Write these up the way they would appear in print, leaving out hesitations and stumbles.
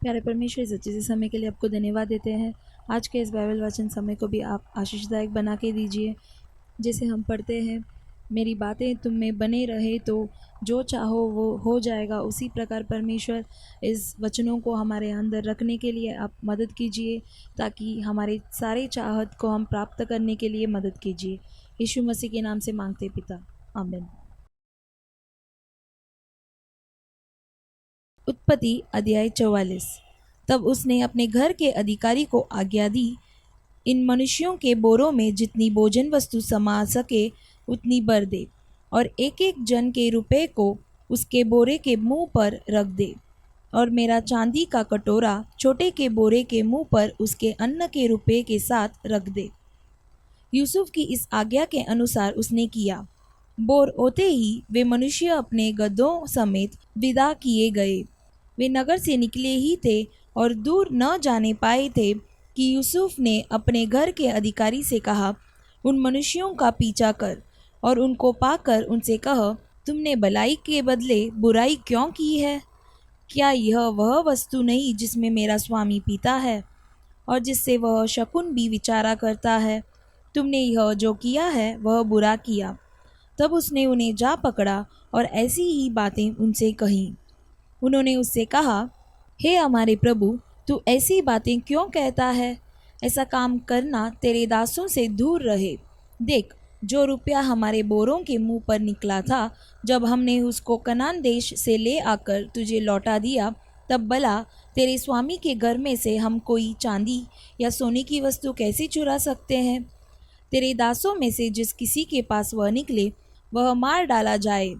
प्यारे परमेश्वर, इस अच्छे से समय के लिए आपको धन्यवाद देते हैं। आज के इस बाइबल वचन समय को भी आप आशीषदायक बना के दीजिए। जैसे हम पढ़ते हैं, मेरी बातें तुम में बने रहे तो जो चाहो वो हो जाएगा। उसी प्रकार परमेश्वर इस वचनों को हमारे अंदर रखने के लिए आप मदद कीजिए, ताकि हमारे सारे चाहत को हम प्राप्त करने के लिए मदद कीजिए। यीशु मसीह के नाम से मांगते पिता, आमीन। उत्पत्ति अध्याय 44। तब उसने अपने घर के अधिकारी को आज्ञा दी, इन मनुष्यों के बोरों में जितनी भोजन वस्तु समा सके उतनी भर दे, और एक एक जन के रुपए को उसके बोरे के मुंह पर रख दे, और मेरा चांदी का कटोरा छोटे के बोरे के मुंह पर उसके अन्न के रुपए के साथ रख दे। यूसुफ की इस आज्ञा के अनुसार उसने किया। बोर होते ही वे मनुष्य अपने गदों समेत विदा किए गए। वे नगर से निकले ही थे और दूर न जाने पाए थे कि यूसुफ ने अपने घर के अधिकारी से कहा, उन मनुष्यों का पीछा कर और उनको पाकर उनसे कह, तुमने भलाई के बदले बुराई क्यों की है? क्या यह वह वस्तु नहीं जिसमें मेरा स्वामी पीता है और जिससे वह शकुन भी विचारा करता है? तुमने यह जो किया है वह बुरा किया। तब उसने उन्हें जा पकड़ा और ऐसी ही बातें उनसे कहीं। उन्होंने उससे कहा, हे हमारे प्रभु, तू ऐसी बातें क्यों कहता है? ऐसा काम करना तेरे दासों से दूर रहे। देख, जो रुपया हमारे बोरों के मुंह पर निकला था, जब हमने उसको कनान देश से ले आकर तुझे लौटा दिया, तब भला तेरे स्वामी के घर में से हम कोई चांदी या सोने की वस्तु कैसे चुरा सकते हैं? तेरे दासों में से जिस किसी के पास वह निकले, वह मार डाला जाए,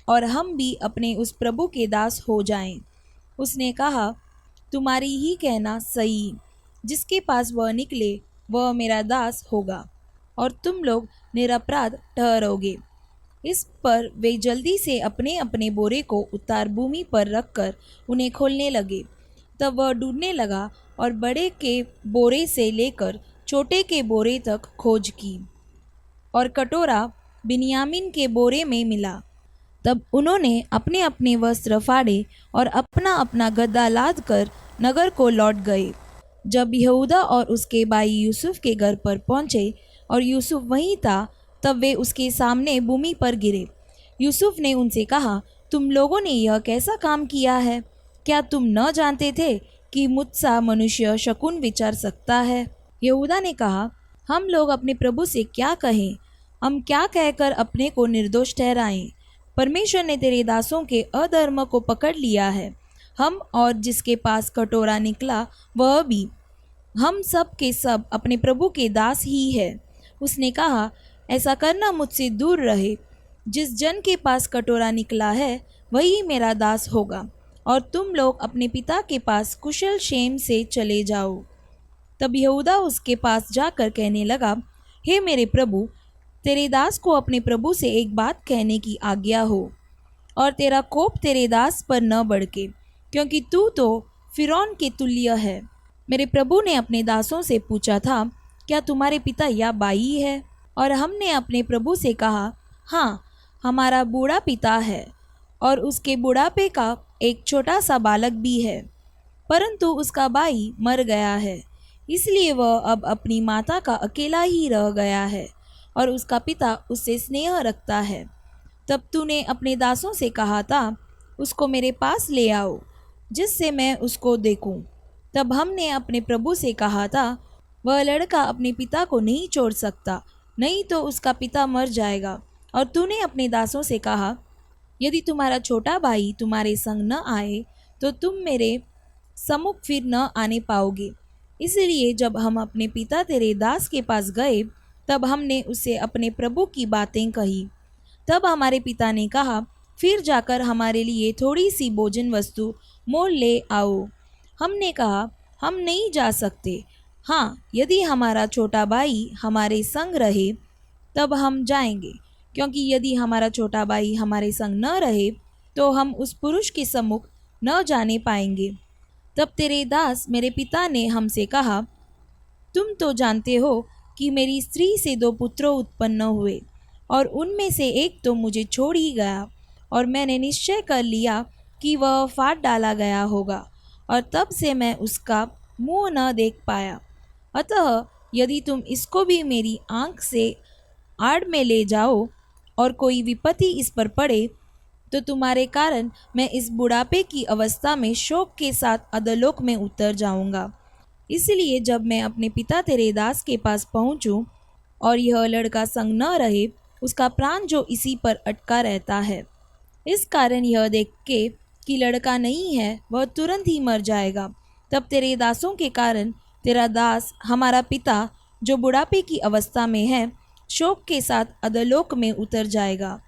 और हम भी अपने उस प्रभु के दास हो जाएं। उसने कहा, तुम्हारी ही कहना सही, जिसके पास वह निकले वह मेरा दास होगा, और तुम लोग निरपराध ठहरोगे। इस पर वे जल्दी से अपने अपने बोरे को उतार भूमि पर रखकर उन्हें खोलने लगे। तब वह ढूंढने लगा और बड़े के बोरे से लेकर छोटे के बोरे तक खोज की, और कटोरा बिन्यामीन के बोरे में मिला। तब उन्होंने अपने अपने वस्त्र फाड़े और अपना अपना गद्दा लाद कर नगर को लौट गए। जब यहूदा और उसके भाई यूसुफ के घर पर पहुँचे और यूसुफ वहीं था, तब वे उसके सामने भूमि पर गिरे। यूसुफ ने उनसे कहा, तुम लोगों ने यह कैसा काम किया है? क्या तुम न जानते थे कि मुझसा मनुष्य शकुन विचार सकता है? यहूदा ने कहा, हम लोग अपने प्रभु से क्या कहें? हम क्या कहकर अपने को निर्दोष ठहराएं? परमेश्वर ने तेरे दासों के अधर्म को पकड़ लिया है। हम और जिसके पास कटोरा निकला वह भी, हम सब के सब अपने प्रभु के दास ही है। उसने कहा, ऐसा करना मुझसे दूर रहे। जिस जन के पास कटोरा निकला है वही मेरा दास होगा, और तुम लोग अपने पिता के पास कुशल क्षेम से चले जाओ। तब यहूदा उसके पास जाकर कहने लगा, हे मेरे प्रभु, तेरे दास को अपने प्रभु से एक बात कहने की आज्ञा हो, और तेरा कोप तेरे दास पर न भड़के, क्योंकि तू तो फिरौन के तुल्य है। मेरे प्रभु ने अपने दासों से पूछा था, क्या तुम्हारे पिता या बाई है? और हमने अपने प्रभु से कहा, हाँ, हमारा बूढ़ा पिता है, और उसके बुढ़ापे का एक छोटा सा बालक भी है, परंतु उसका भाई मर गया है, इसलिए वह अब अपनी माता का अकेला ही रह गया है, और उसका पिता उससे स्नेह रखता है। तब तूने अपने दासों से कहा था, उसको मेरे पास ले आओ, जिससे मैं उसको देखूं। तब हमने अपने प्रभु से कहा था, वह लड़का अपने पिता को नहीं छोड़ सकता, नहीं तो उसका पिता मर जाएगा। और तूने अपने दासों से कहा, यदि तुम्हारा छोटा भाई तुम्हारे संग न आए तो तुम मेरे सम्मुख फिर न आने पाओगे। इसलिए जब हम अपने पिता तेरे दास के पास गए, तब हमने उससे अपने प्रभु की बातें कही। तब हमारे पिता ने कहा, फिर जाकर हमारे लिए थोड़ी सी भोजन वस्तु मोल ले आओ। हमने कहा, हम नहीं जा सकते। हाँ, यदि हमारा छोटा भाई हमारे संग रहे तब हम जाएंगे, क्योंकि यदि हमारा छोटा भाई हमारे संग न रहे तो हम उस पुरुष के सम्मुख न जाने पाएंगे। तब तेरे दास मेरे पिता ने हमसे कहा, तुम तो जानते हो कि मेरी स्त्री से 2 पुत्र उत्पन्न हुए, और उनमें से एक तो मुझे छोड़ ही गया, और मैंने निश्चय कर लिया कि वह फाड़ डाला गया होगा, और तब से मैं उसका मुंह न देख पाया। अतः यदि तुम इसको भी मेरी आंख से आड़ में ले जाओ और कोई विपत्ति इस पर पड़े, तो तुम्हारे कारण मैं इस बुढ़ापे की अवस्था में शोक के साथ अधोलोक में उतर जाऊंगा। इसलिए जब मैं अपने पिता तेरे दास के पास पहुंचूं और यह लड़का संग न रहे, उसका प्राण जो इसी पर अटका रहता है, इस कारण यह देख के कि लड़का नहीं है, वह तुरंत ही मर जाएगा, तब तेरे दासों के कारण तेरा दास हमारा पिता जो बुढ़ापे की अवस्था में है, शोक के साथ अधोलोक में उतर जाएगा।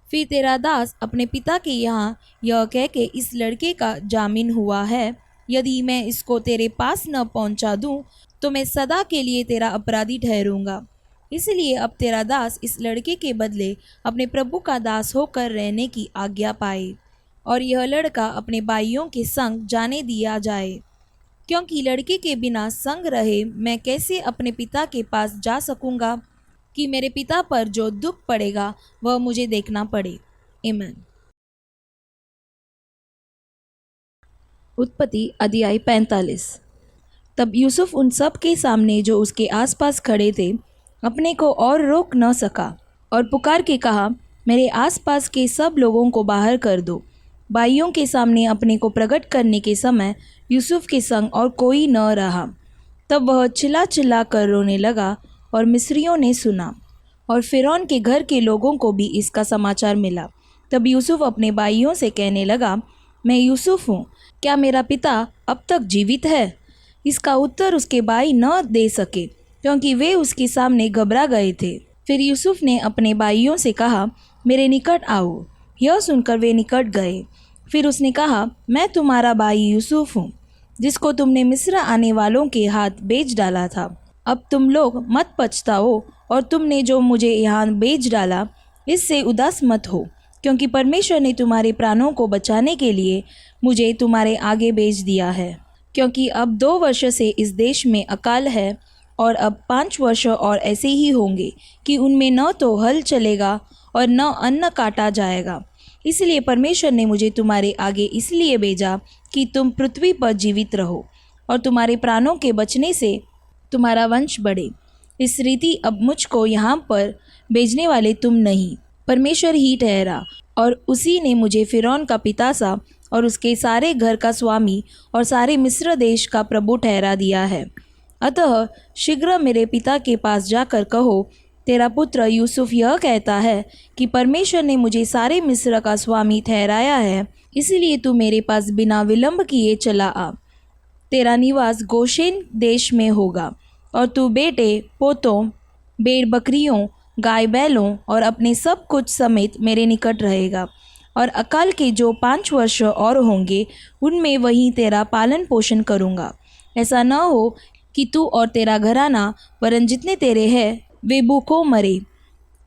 फिर तेरा दास अपने पिता के यहाँ यह कह के इस लड़के का जामीन हुआ है, यदि मैं इसको तेरे पास न पहुँचा दूँ तो मैं सदा के लिए तेरा अपराधी ठहरूंगा। इसलिए अब तेरा दास इस लड़के के बदले अपने प्रभु का दास होकर रहने की आज्ञा पाए, और यह लड़का अपने भाइयों के संग जाने दिया जाए, क्योंकि लड़के के बिना संग रहे मैं कैसे अपने पिता के पास जा सकूंगा कि मेरे पिता पर जो दुख पड़ेगा वह मुझे देखना पड़े। आमीन। उत्पत्ति अध्याय 45। तब यूसुफ उन सब के सामने जो उसके आसपास खड़े थे अपने को और रोक न सका और पुकार के कहा, मेरे आसपास के सब लोगों को बाहर कर दो। भाइयों के सामने अपने को प्रकट करने के समय यूसुफ के संग और कोई न रहा। तब वह चिल्ला चिल्ला कर रोने लगा और मिस्रियों ने सुना और फिरौन के घर के लोगों को भी इसका समाचार मिला। तब यूसुफ अपने भाइयों से कहने लगा, मैं यूसुफ हूँ, क्या मेरा पिता अब तक जीवित है? इसका उत्तर उसके भाई न दे सके, क्योंकि वे उसके सामने घबरा गए थे। फिर यूसुफ ने अपने भाइयों से कहा, मेरे निकट आओ। यह सुनकर वे निकट गए। फिर उसने कहा, मैं तुम्हारा भाई यूसुफ हूँ, जिसको तुमने मिस्र आने वालों के हाथ बेच डाला था। अब तुम लोग मत पछताओ और तुमने जो मुझे यहाँ बेच डाला इससे उदास मत हो, क्योंकि परमेश्वर ने तुम्हारे प्राणों को बचाने के लिए मुझे तुम्हारे आगे भेज दिया है। क्योंकि अब 2 वर्ष से इस देश में अकाल है और अब 5 वर्ष और ऐसे ही होंगे कि उनमें न तो हल चलेगा और न अन्न काटा जाएगा। इसलिए परमेश्वर ने मुझे तुम्हारे आगे इसलिए भेजा कि तुम पृथ्वी पर जीवित रहो और तुम्हारे प्राणों के बचने से तुम्हारा वंश बढ़े। इस रीति अब मुझको यहाँ पर भेजने वाले तुम नहीं, परमेश्वर ही ठहरा, और उसी ने मुझे फिरौन का पिता सा और उसके सारे घर का स्वामी और सारे मिस्र देश का प्रभु ठहरा दिया है। अतः शीघ्र मेरे पिता के पास जाकर कहो, तेरा पुत्र यूसुफ यह कहता है कि परमेश्वर ने मुझे सारे मिस्र का स्वामी ठहराया है, इसलिए तू मेरे पास बिना विलंब किए चला आ। तेरा निवास गोशेन देश में होगा और तू बेटे पोतों, भेड़ बकरियों, गाय बैलों और अपने सब कुछ समेत मेरे निकट रहेगा। और अकाल के जो 5 वर्ष और होंगे उनमें वहीं तेरा पालन पोषण करूँगा। ऐसा न हो कि तू और तेरा घराना वरन जितने तेरे हैं वे भूखों मरे।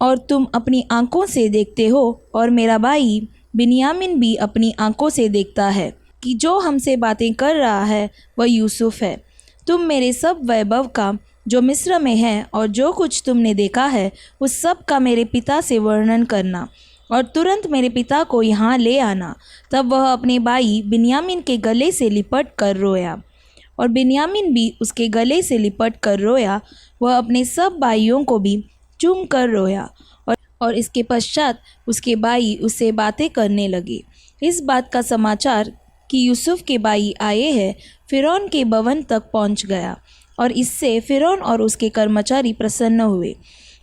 और तुम अपनी आंखों से देखते हो और मेरा भाई बिन्यामीन भी अपनी आंखों से देखता है कि जो हमसे बातें कर रहा है वह यूसुफ है। तुम मेरे सब वैभव का जो मिस्र में है और जो कुछ तुमने देखा है उस सब का मेरे पिता से वर्णन करना और तुरंत मेरे पिता को यहाँ ले आना। तब वह अपने भाई बिन्यामीन के गले से लिपट कर रोया और बिन्यामीन भी उसके गले से लिपट कर रोया। वह अपने सब भाइयों को भी चूम कर रोया और इसके पश्चात उसके भाई उससे बातें करने लगे। इस बात का समाचार कि यूसुफ के भाई आए हैं फिरौन के भवन तक पहुंच गया और इससे फिरौन और उसके कर्मचारी प्रसन्न हुए।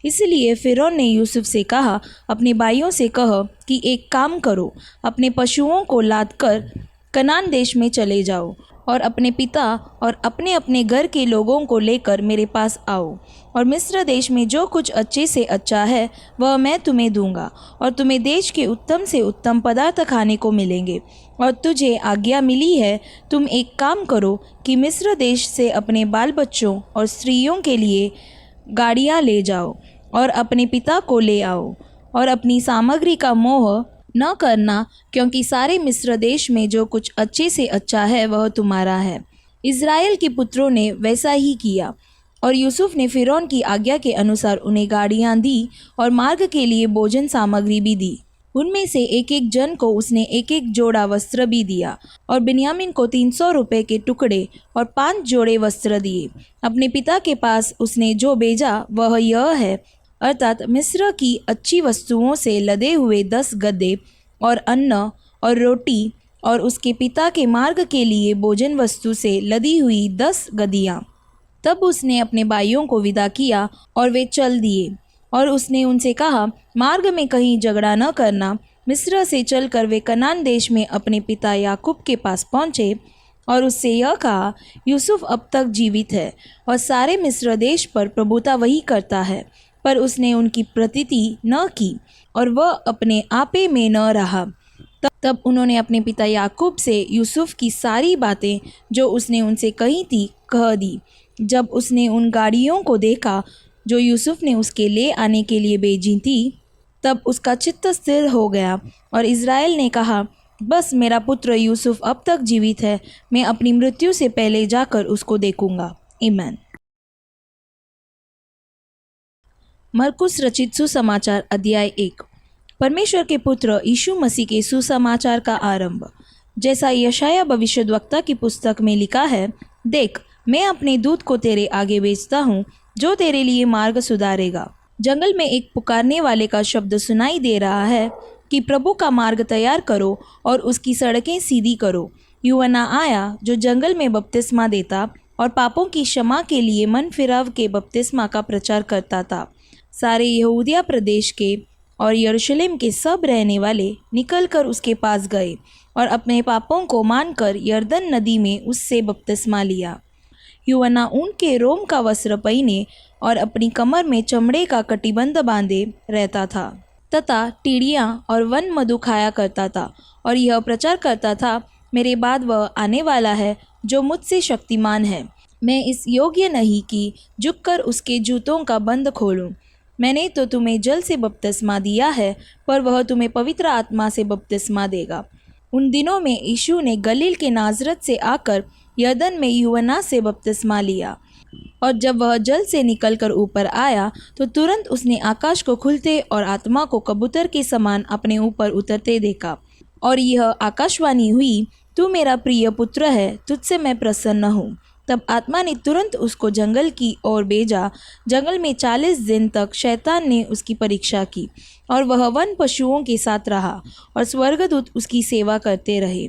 इसलिए फिरौन ने यूसुफ से कहा, अपने भाइयों से कह कि एक काम करो, अपने पशुओं को लाद कर कनान देश में चले जाओ और अपने पिता और अपने अपने घर के लोगों को लेकर मेरे पास आओ, और मिस्र देश में जो कुछ अच्छे से अच्छा है वह मैं तुम्हें दूंगा और तुम्हें देश के उत्तम से उत्तम पदार्थ खाने को मिलेंगे। और तुझे आज्ञा मिली है, तुम एक काम करो कि मिस्र देश से अपने बाल बच्चों और स्त्रियों के लिए गाड़ियाँ ले जाओ और अपने पिता को ले आओ और अपनी सामग्री का मोह न करना, क्योंकि सारे मिस्र देश में जो कुछ अच्छे से अच्छा है वह तुम्हारा है। इज़राइल के पुत्रों ने वैसा ही किया और यूसुफ ने फिरौन की आज्ञा के अनुसार उन्हें गाड़ियाँ दी और मार्ग के लिए भोजन सामग्री भी दी। उनमें से एक एक जन को उसने एक एक जोड़ा वस्त्र भी दिया, और बिन्यामीन को 300 रुपये के टुकड़े और 5 जोड़े वस्त्र दिए। अपने पिता के पास उसने जो भेजा वह यह है, अर्थात मिस्र की अच्छी वस्तुओं से लदे हुए 10 गदहे और अन्न और रोटी, और उसके पिता के मार्ग के लिए भोजन वस्तु से लदी हुई 10 गदहियाँ। तब उसने अपने भाइयों को विदा किया और वे चल दिए। और उसने उनसे कहा, मार्ग में कहीं झगड़ा न करना। मिस्र से चलकर वे कनान देश में अपने पिता याकूब के पास पहुँचे और उससे यह कहा, यूसुफ अब तक जीवित है और सारे मिस्र देश पर प्रभुता वही करता है। पर उसने उनकी प्रतीति न की और वह अपने आपे में न रहा। तब उन्होंने अपने पिता याकूब से यूसुफ की सारी बातें जो उसने उनसे कही थी कह दी। जब उसने उन गाड़ियों को देखा जो यूसुफ ने उसके ले आने के लिए भेजी थी, तब उसका चित्त स्थिर हो गया और इज़राइल ने कहा, बस मेरा पुत्र यूसुफ अब तक जीवित है, मैं अपनी मृत्यु से पहले जाकर उसको देखूंगा। आमीन। मरकुस रचित सुसमाचार अध्याय 1। परमेश्वर के पुत्र यीशु मसीह के सुसमाचार का आरंभ। जैसा यशाया भविष्यद्वक्ता की पुस्तक में लिखा है, देख मैं अपने दूत को तेरे आगे भेजता हूँ जो तेरे लिए मार्ग सुधारेगा। जंगल में एक पुकारने वाले का शब्द सुनाई दे रहा है कि प्रभु का मार्ग तैयार करो और उसकी सड़कें सीधी करो। यूहन्ना आया जो जंगल में बपतिस्मा देता और पापों की क्षमा के लिए मन फिराव के बपतिस्मा का प्रचार करता था। सारे यहूदिया प्रदेश के और यरूशलेम के सब रहने वाले निकलकर उसके पास गए और अपने पापों को मानकर यरदन नदी में उससे बपतिस्मा लिया। यूहन्ना ऊन के रोम का वस्त्र पहने और अपनी कमर में चमड़े का कटिबंध बांधे रहता था तथा टीड़ियाँ और वन मधु खाया करता था और यह प्रचार करता था, मेरे बाद वह आने वाला है जो मुझसे शक्तिमान है। मैं इस योग्य नहीं कि झुककर उसके जूतों का बंद खोलूं। मैंने तो तुम्हें जल से बपतिस्मा दिया है, पर वह तुम्हें पवित्र आत्मा से बपतिस्मा देगा। उन दिनों में यीशु ने गलील के नाजरत से आकर यरदन में यूहन्ना से बपतिस्मा लिया, और जब वह जल से निकलकर ऊपर आया तो तुरंत उसने आकाश को खुलते और आत्मा को कबूतर के समान अपने ऊपर उतरते देखा। और यह आकाशवाणी हुई, तू मेरा प्रिय पुत्र है, तुझसे मैं प्रसन्न हूँ। तब आत्मा ने तुरंत उसको जंगल की ओर भेजा। जंगल में 40 दिन तक शैतान ने उसकी परीक्षा की और वह वन पशुओं के साथ रहा और स्वर्गदूत उसकी सेवा करते रहे।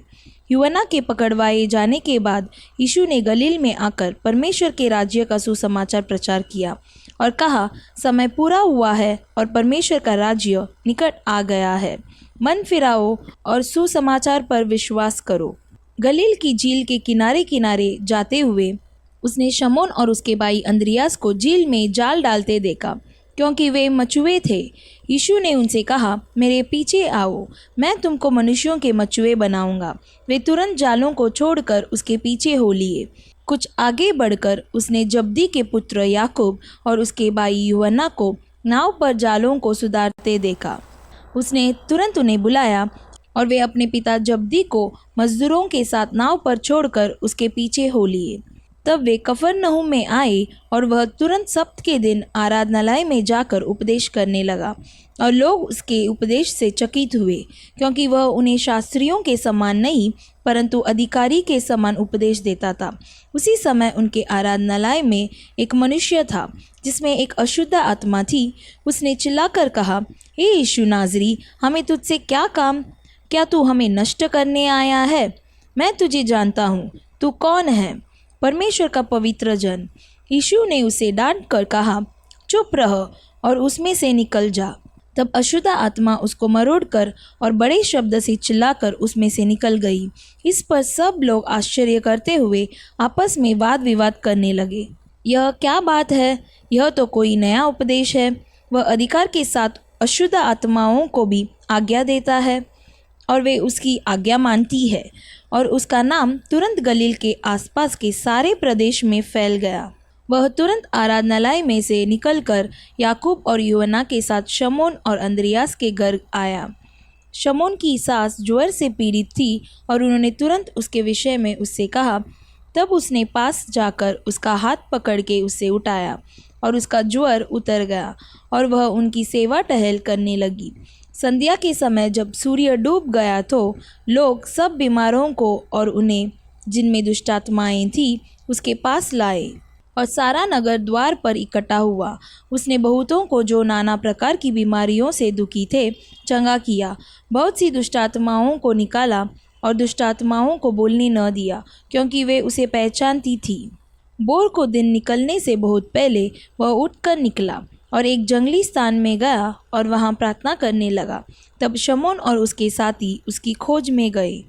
यूहन्ना के पकड़वाए जाने के बाद यीशु ने गलील में आकर परमेश्वर के राज्य का सुसमाचार प्रचार किया और कहा, समय पूरा हुआ है और परमेश्वर का राज्य निकट आ गया है। मन फिराओ और सुसमाचार पर विश्वास करो। गलील की झील के किनारे किनारे जाते हुए उसने शमौन और उसके भाई अंद्रियास को झील में जाल डालते देखा, क्योंकि वे मछुए थे। यीशु ने उनसे कहा, मेरे पीछे आओ, मैं तुमको मनुष्यों के मछुए बनाऊंगा। वे तुरंत जालों को छोड़कर उसके पीछे हो लिए। कुछ आगे बढ़कर उसने जब्दी के पुत्र याकूब और उसके भाई यूहन्ना को नाव पर जालों को सुधारते देखा। उसने तुरंत उन्हें बुलाया और वे अपने पिता जब्दी को मजदूरों के साथ नाव पर छोड़कर उसके पीछे हो लिए। तब वे कफरनहूम में आए और वह तुरंत सब्त के दिन आराधनालय में जाकर उपदेश करने लगा, और लोग उसके उपदेश से चकित हुए, क्योंकि वह उन्हें शास्त्रियों के समान नहीं परंतु अधिकारी के समान उपदेश देता था। उसी समय उनके आराधनालय में एक मनुष्य था जिसमें एक अशुद्ध आत्मा थी। उसने चिल्लाकर कहा, हे यीशु नाज़री, हमें तुझसे क्या काम? क्या तू हमें नष्ट करने आया है? मैं तुझे जानता हूँ, तू कौन है, परमेश्वर का पवित्र जन। यीशु ने उसे डांट कर कहा, चुप रह और उसमें से निकल जा। तब अशुद्ध आत्मा उसको मरोड़कर और बड़े शब्द से चिल्लाकर उसमें से निकल गई। इस पर सब लोग आश्चर्य करते हुए आपस में वाद विवाद करने लगे। यह क्या बात है? यह तो कोई नया उपदेश है। वह अधिकार के साथ अशुद्ध आत्माओं को भी आज्ञा देता है और वे उसकी आज्ञा मानती है। और उसका नाम तुरंत गलील के आसपास के सारे प्रदेश में फैल गया। वह तुरंत आराधनालय में से निकलकर याकूब और यूहन्ना के साथ शमौन और अंद्रियास के घर आया। शमौन की सास ज्वर से पीड़ित थी और उन्होंने तुरंत उसके विषय में उससे कहा। तब उसने पास जाकर उसका हाथ पकड़ के उसे उठाया और उसका ज्वर उतर गया और वह उनकी सेवा टहल करने लगी। संध्या के समय जब सूर्य डूब गया तो लोग सब बीमारों को और उन्हें जिनमें दुष्टात्माएं थी उसके पास लाए और सारा नगर द्वार पर इकट्ठा हुआ। उसने बहुतों को जो नाना प्रकार की बीमारियों से दुखी थे चंगा किया, बहुत सी दुष्टात्माओं को निकाला और दुष्टात्माओं को बोलने न दिया, क्योंकि वे उसे पहचानती थी। बोर को दिन निकलने से बहुत पहले वह उठकर निकला और एक जंगली स्थान में गया और वहाँ प्रार्थना करने लगा। तब शमौन और उसके साथी उसकी खोज में गए।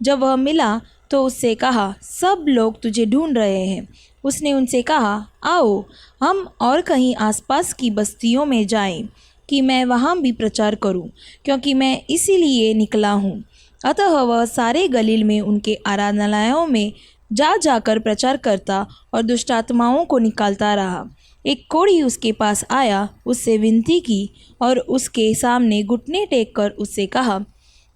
जब वह मिला तो उससे कहा, सब लोग तुझे ढूंढ रहे हैं। उसने उनसे कहा, आओ हम और कहीं आसपास की बस्तियों में जाएं कि मैं वहाँ भी प्रचार करूं, क्योंकि मैं इसीलिए निकला हूँ। अतः वह सारे गलील में उनके आराधनालयों में जा जाकर प्रचार करता और दुष्टात्माओं को निकालता रहा। एक कोढ़ी उसके पास आया, उससे विनती की और उसके सामने घुटने टेक कर उससे कहा,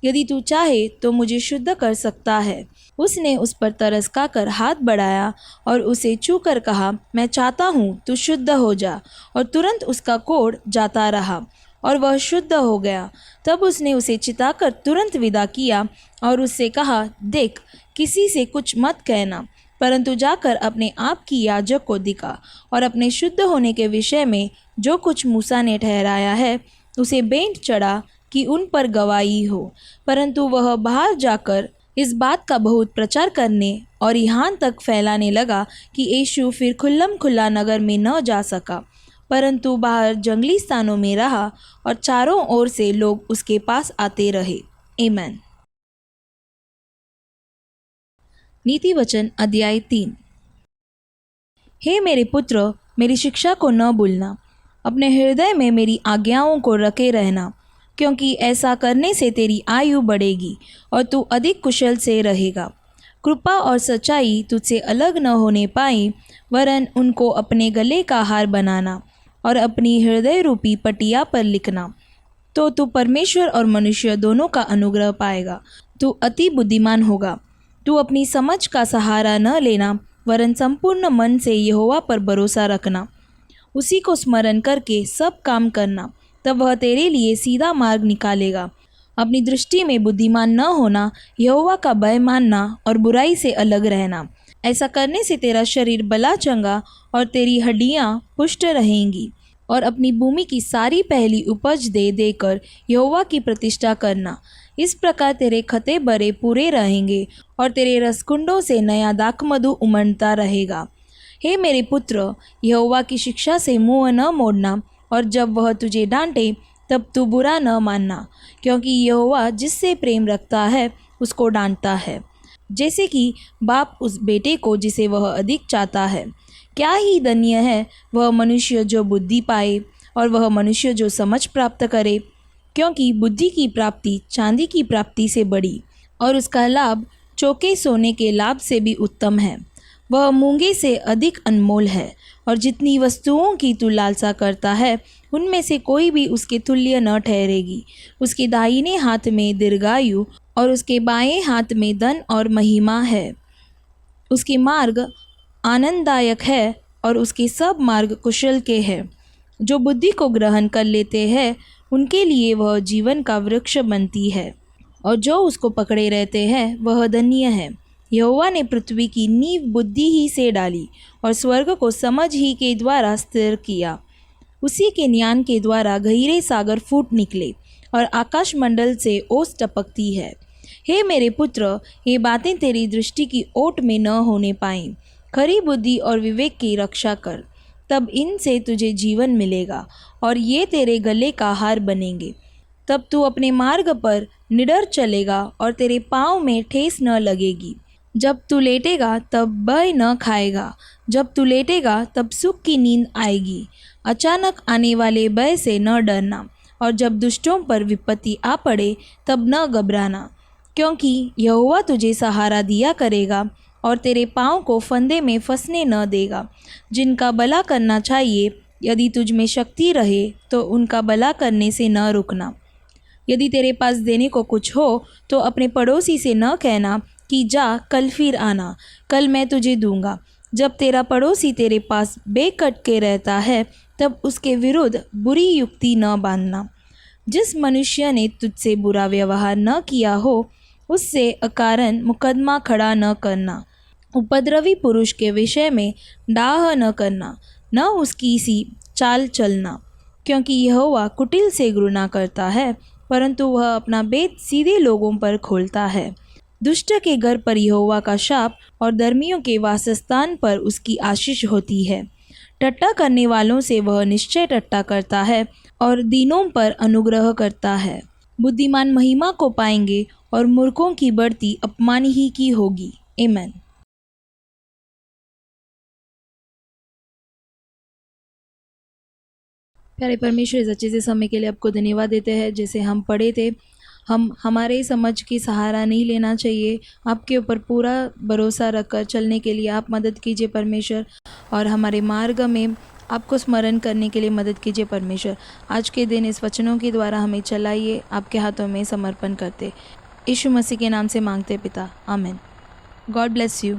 यदि तू चाहे तो मुझे शुद्ध कर सकता है। उसने उस पर तरस खाकर हाथ बढ़ाया और उसे छू कर कहा, मैं चाहता हूँ तू शुद्ध हो जा। और तुरंत उसका कोढ़ जाता रहा और वह शुद्ध हो गया। तब उसने उसे चिताकर तुरंत विदा किया और उससे कहा, देख, किसी से कुछ मत कहना, परंतु जाकर अपने आप की याजक को दिखा और अपने शुद्ध होने के विषय में जो कुछ मूसा ने ठहराया है उसे भेंट चढ़ा कि उन पर गवाही हो। परंतु वह बाहर जाकर इस बात का बहुत प्रचार करने और यहाँ तक फैलाने लगा कि यीशु फिर खुल्लम खुल्ला नगर में न जा सका, परंतु बाहर जंगली स्थानों में रहा और चारों ओर से लोग उसके पास आते रहे। आमीन। नीति वचन अध्याय 3। हे मेरे पुत्र, मेरी शिक्षा को न भूलना, अपने हृदय में मेरी आज्ञाओं को रखे रहना, क्योंकि ऐसा करने से तेरी आयु बढ़ेगी और तू अधिक कुशल से रहेगा। कृपा और सच्चाई तुझसे अलग न होने पाए, वरन उनको अपने गले का हार बनाना और अपनी हृदय रूपी पटिया पर लिखना, तो तू परमेश्वर और मनुष्य दोनों का अनुग्रह पाएगा। तू अति बुद्धिमान होगा। तू अपनी समझ का सहारा न लेना, वरन संपूर्ण मन से यहोवा पर भरोसा रखना। उसी को स्मरण करके सब काम करना, तब वह तेरे लिए सीधा मार्ग निकालेगा। अपनी दृष्टि में बुद्धिमान न होना, यहोवा का भय मानना और बुराई से अलग रहना। ऐसा करने से तेरा शरीर भला चंगा और तेरी हड्डियाँ पुष्ट रहेंगी। और अपनी भूमि की सारी पहली उपज दे देकर यहोवा की प्रतिष्ठा करना। इस प्रकार तेरे खते भरे पूरे रहेंगे और तेरे रसकुंडों से नया दाखमधु उमड़ता रहेगा। हे मेरे पुत्र, यहोवा की शिक्षा से मुँह न मोड़ना, और जब वह तुझे डांटे तब तू बुरा न मानना, क्योंकि यहोवा जिससे प्रेम रखता है उसको डांटता है, जैसे कि बाप उस बेटे को जिसे वह अधिक चाहता है। क्या ही धन्य है वह मनुष्य जो बुद्धि पाए और वह मनुष्य जो समझ प्राप्त करे, क्योंकि बुद्धि की प्राप्ति चांदी की प्राप्ति से बड़ी और उसका लाभ चौके सोने के लाभ से भी उत्तम है। वह मूंगे से अधिक अनमोल है, और जितनी वस्तुओं की तू लालसा करता है उनमें से कोई भी उसके तुल्य न ठहरेगी। उसके दाहिने हाथ में दीर्घायु और उसके बाएं हाथ में धन और महिमा है। उसके मार्ग आनंददायक है और उसके सब मार्ग कुशल के हैं। जो बुद्धि को ग्रहण कर लेते हैं उनके लिए वह जीवन का वृक्ष बनती है, और जो उसको पकड़े रहते हैं वह धन्य है। यहोवा ने पृथ्वी की नींव बुद्धि ही से डाली और स्वर्ग को समझ ही के द्वारा स्थिर किया। उसी के ज्ञान के द्वारा गहरे सागर फूट निकले और आकाश मंडल से ओस टपकती है। हे मेरे पुत्र, ये बातें तेरी दृष्टि की ओट में न होने पाएं। खरी बुद्धि और विवेक की रक्षा कर, तब इनसे तुझे जीवन मिलेगा और ये तेरे गले का हार बनेंगे। तब तू अपने मार्ग पर निडर चलेगा और तेरे पाँव में ठेस न लगेगी। जब तू लेटेगा तब भय न खाएगा, जब तू लेटेगा तब सुख की नींद आएगी। अचानक आने वाले भय से न डरना, और जब दुष्टों पर विपत्ति आ पड़े तब न घबराना, क्योंकि यहोवा तुझे सहारा दिया करेगा और तेरे पाँव को फंदे में फंसने न देगा। जिनका भला करना चाहिए, यदि तुझ में शक्ति रहे तो उनका भला करने से न रुकना। यदि तेरे पास देने को कुछ हो तो अपने पड़ोसी से न कहना कि जा कल फिर आना, कल मैं तुझे दूंगा। जब तेरा पड़ोसी तेरे पास बेकट के रहता है तब उसके विरुद्ध बुरी युक्ति न बांधना। जिस मनुष्य ने तुझसे बुरा व्यवहार न किया हो उससे अकारण मुकदमा खड़ा न करना, उपद्रवी पुरुष के विषय में डाह न करना, न उसकी सी चाल चलना, क्योंकि यहोवा कुटिल से घृणा करता है, परंतु वह अपना भेद सीधे लोगों पर खोलता है। दुष्ट के घर पर यहोवा का शाप और धर्मियों के वासस्थान पर उसकी आशीष होती है। टट्टा करने वालों से वह निश्चय टट्टा करता है और दीनों पर अनुग्रह करता है। बुद्धिमान महिमा को पाएंगे और मूर्खों की बढ़ती अपमान ही की होगी। आमीन। प्यारे परमेश्वर, इस अच्छे से समय के लिए आपको धन्यवाद देते हैं। जैसे हम पढ़े थे, हम हमारे समझ की सहारा नहीं लेना चाहिए, आपके ऊपर पूरा भरोसा रखकर चलने के लिए आप मदद कीजिए परमेश्वर, और हमारे मार्ग में आपको स्मरण करने के लिए मदद कीजिए परमेश्वर। आज के दिन इस वचनों के द्वारा हमें चलाइए, आपके हाथों में समर्पण करते यीशु मसीह के नाम से मांगते पिता, आमीन। God bless you.